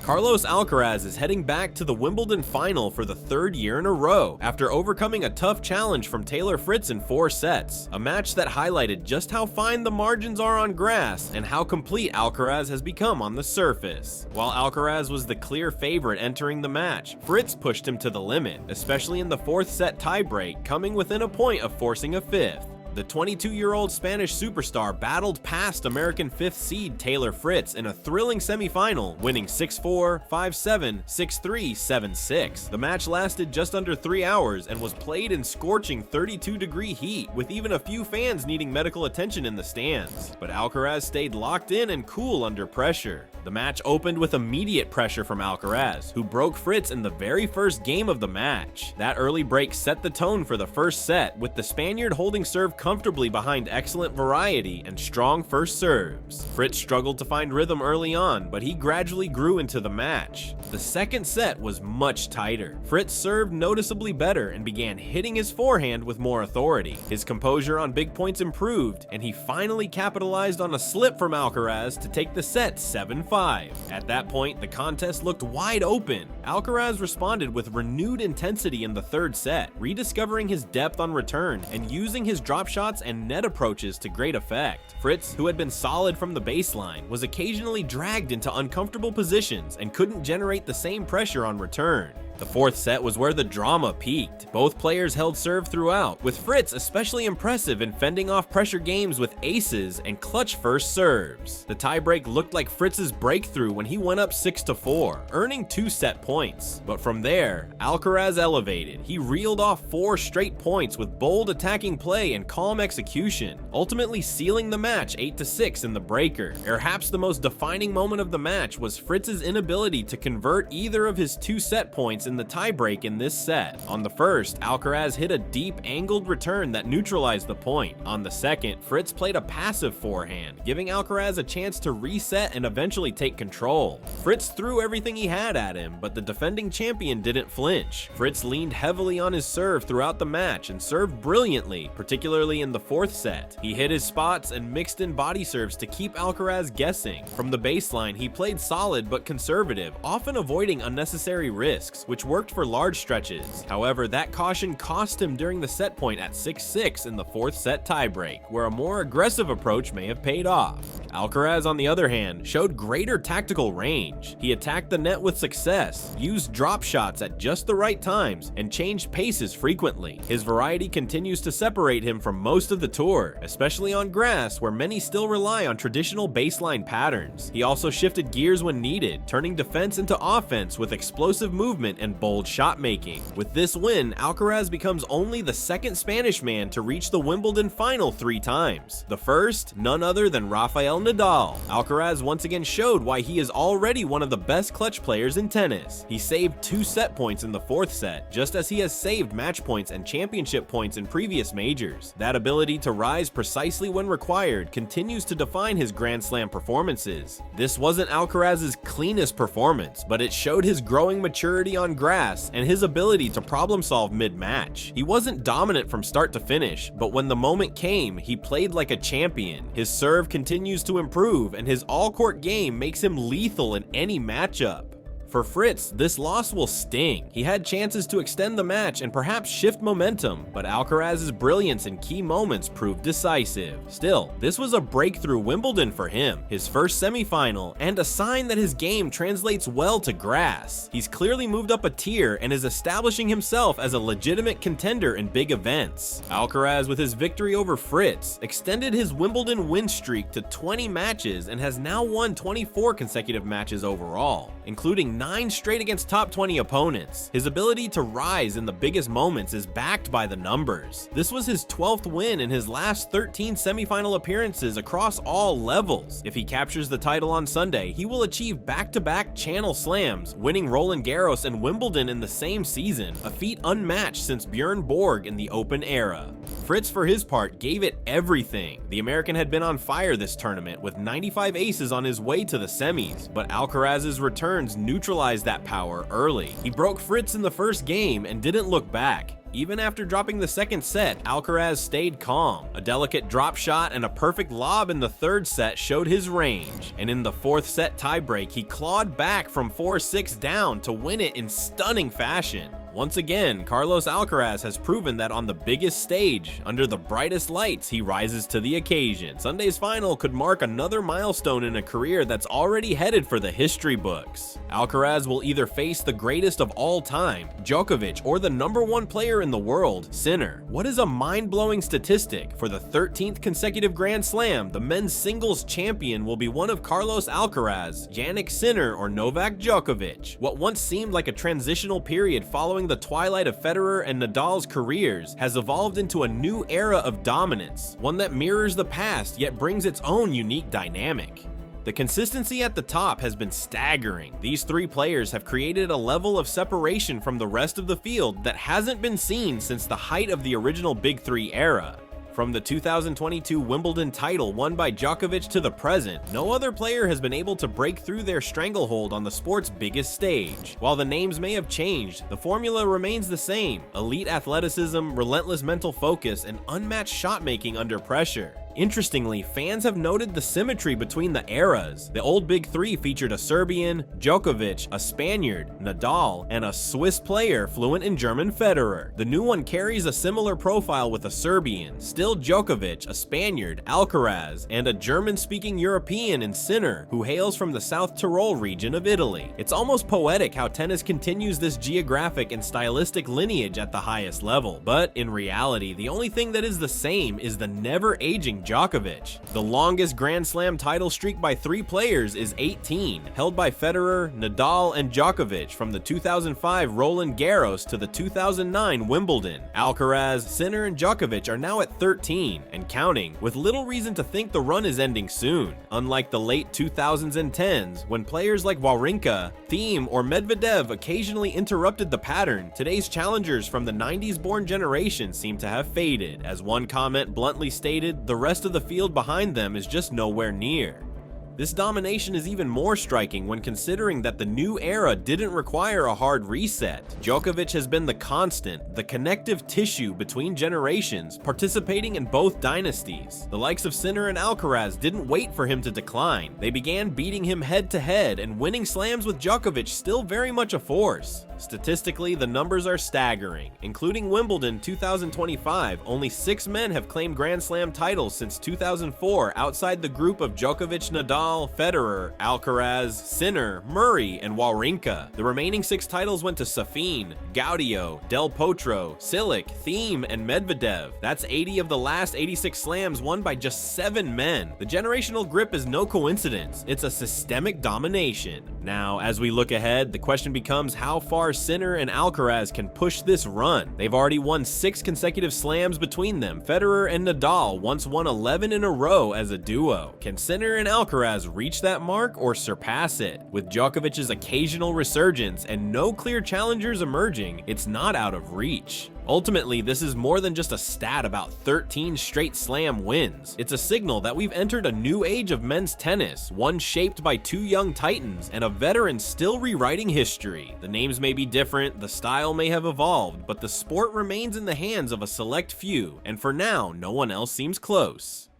Carlos Alcaraz is heading back to the Wimbledon final for the third year in a row after overcoming a tough challenge from Taylor Fritz in 4 sets, a match that highlighted just how fine the margins are on grass and how complete Alcaraz has become on the surface. While Alcaraz was the clear favorite entering the match, Fritz pushed him to the limit, especially in the 4th set tiebreak, coming within a point of forcing a 5th. The 22-year-old Spanish superstar battled past American 5th seed Taylor Fritz in a thrilling semifinal, winning 6-4, 5-7, 6-3, 7-6. The match lasted just under 3 hours and was played in scorching 32-degree heat, with even a few fans needing medical attention in the stands. But Alcaraz stayed locked in and cool under pressure. The match opened with immediate pressure from Alcaraz, who broke Fritz in the very first game of the match. That early break set the tone for the first set, with the Spaniard holding serve comfortably behind excellent variety and strong first serves. Fritz struggled to find rhythm early on, but he gradually grew into the match. The second set was much tighter. Fritz served noticeably better and began hitting his forehand with more authority. His composure on big points improved, and he finally capitalized on a slip from Alcaraz to take the set 7-5. At that point, the contest looked wide open. Alcaraz responded with renewed intensity in the third set, rediscovering his depth on return and using his drop shots and net approaches to great effect. Fritz, who had been solid from the baseline, was occasionally dragged into uncomfortable positions and couldn't generate the same pressure on return. The 4th set was where the drama peaked. Both players held serve throughout, with Fritz especially impressive in fending off pressure games with aces and clutch first serves. The tiebreak looked like Fritz's breakthrough when he went up 6-4, earning 2 set points. But from there, Alcaraz elevated. He reeled off 4 straight points with bold attacking play and calm execution, ultimately sealing the match 8-6 in the breaker. Perhaps the most defining moment of the match was Fritz's inability to convert either of his 2 set points in the tiebreak in this set. On the first, Alcaraz hit a deep angled return that neutralized the point. On the second, Fritz played a passive forehand, giving Alcaraz a chance to reset and eventually take control. Fritz threw everything he had at him, but the defending champion didn't flinch. Fritz leaned heavily on his serve throughout the match and served brilliantly, particularly in the 4th set. He hit his spots and mixed in body serves to keep Alcaraz guessing. From the baseline, he played solid but conservative, often avoiding unnecessary risks, which worked for large stretches. However, that caution cost him during the set point at 6-6 in the 4th set tiebreak, where a more aggressive approach may have paid off. Alcaraz, on the other hand, showed greater tactical range. He attacked the net with success, used drop shots at just the right times, and changed paces frequently. His variety continues to separate him from most of the tour, especially on grass, where many still rely on traditional baseline patterns. He also shifted gears when needed, turning defense into offense with explosive movement and bold shot making. With this win, Alcaraz becomes only the 2nd Spanish man to reach the Wimbledon final 3 times. The first, none other than Rafael Nadal. Alcaraz once again showed why he is already one of the best clutch players in tennis. He saved 2 set points in the 4th set, just as he has saved match points and championship points in previous majors. That ability to rise precisely when required continues to define his Grand Slam performances. This wasn't Alcaraz's cleanest performance, but it showed his growing maturity on grass and his ability to problem solve mid-match. He wasn't dominant from start to finish, but when the moment came, he played like a champion. His serve continues to improve, and his all-court game makes him lethal in any matchup. For Fritz, this loss will sting. He had chances to extend the match and perhaps shift momentum, but Alcaraz's brilliance in key moments proved decisive. Still, this was a breakthrough Wimbledon for him, his first semifinal, and a sign that his game translates well to grass. He's clearly moved up a tier and is establishing himself as a legitimate contender in big events. Alcaraz, with his victory over Fritz, extended his Wimbledon win streak to 20 matches and has now won 24 consecutive matches overall, including 9 straight against top 20 opponents. His ability to rise in the biggest moments is backed by the numbers. This was his 12th win in his last 13 semifinal appearances across all levels. If he captures the title on Sunday, he will achieve back-to-back Channel Slams, winning Roland Garros and Wimbledon in the same season, a feat unmatched since Bjorn Borg in the Open era. Fritz, for his part, gave it everything. The American had been on fire this tournament, with 95 aces on his way to the semis, but Alcaraz's returns neutralized that power early. He broke Fritz in the first game and didn't look back. Even after dropping the second set, Alcaraz stayed calm. A delicate drop shot and a perfect lob in the third set showed his range, and in the fourth set tiebreak, he clawed back from 4-6 down to win it in stunning fashion. Once again, Carlos Alcaraz has proven that on the biggest stage, under the brightest lights, he rises to the occasion. Sunday's final could mark another milestone in a career that's already headed for the history books. Alcaraz will either face the greatest of all time, Djokovic, or the #1 player in the world, Sinner. What is a mind-blowing statistic? For the 13th consecutive Grand Slam, the men's singles champion will be one of Carlos Alcaraz, Jannik Sinner, or Novak Djokovic. What once seemed like a transitional period following the twilight of Federer and Nadal's careers has evolved into a new era of dominance, one that mirrors the past yet brings its own unique dynamic. The consistency at the top has been staggering. These three players have created a level of separation from the rest of the field that hasn't been seen since the height of the original Big Three era. From the 2022 Wimbledon title won by Djokovic to the present, no other player has been able to break through their stranglehold on the sport's biggest stage. While the names may have changed, the formula remains the same: elite athleticism, relentless mental focus, and unmatched shot-making under pressure. Interestingly, fans have noted the symmetry between the eras. The old Big Three featured a Serbian, Djokovic, a Spaniard, Nadal, and a Swiss player fluent in German, Federer. The new one carries a similar profile with a Serbian, still Djokovic, a Spaniard, Alcaraz, and a German-speaking European in Sinner, who hails from the South Tyrol region of Italy. It's almost poetic how tennis continues this geographic and stylistic lineage at the highest level. But in reality, the only thing that is the same is the never-aging Djokovic. The longest Grand Slam title streak by three players is 18, held by Federer, Nadal, and Djokovic from the 2005 Roland Garros to the 2009 Wimbledon. Alcaraz, Sinner, and Djokovic are now at 13, and counting, with little reason to think the run is ending soon. Unlike the late 2000s and 10s, when players like Wawrinka, Thiem, or Medvedev occasionally interrupted the pattern, today's challengers from the 90s-born generation seem to have faded. As one comment bluntly stated, the rest of the field behind them is just nowhere near. This domination is even more striking when considering that the new era didn't require a hard reset. Djokovic has been the constant, the connective tissue between generations, participating in both dynasties. The likes of Sinner and Alcaraz didn't wait for him to decline. They began beating him head-to-head, and winning slams with Djokovic still very much a force. Statistically, the numbers are staggering. Including Wimbledon 2025, only 6 men have claimed Grand Slam titles since 2004 outside the group of Djokovic, Nadal, Federer, Alcaraz, Sinner, Murray, and Wawrinka. The remaining 6 titles went to Safin, Gaudio, Del Potro, Cilic, Thiem, and Medvedev. That's 80 of the last 86 slams won by just 7 men. The generational grip is no coincidence. It's a systemic domination. Now, as we look ahead, the question becomes how far Sinner and Alcaraz can push this run. They've already won 6 consecutive slams between them. Federer and Nadal once won 11 in a row as a duo. Can Sinner and Alcaraz reach that mark or surpass it? With Djokovic's occasional resurgence and no clear challengers emerging, it's not out of reach. Ultimately, this is more than just a stat about 13 straight slam wins. It's a signal that we've entered a new age of men's tennis, one shaped by 2 young titans and a veteran still rewriting history. The names may be different, the style may have evolved, but the sport remains in the hands of a select few, and for now, no one else seems close.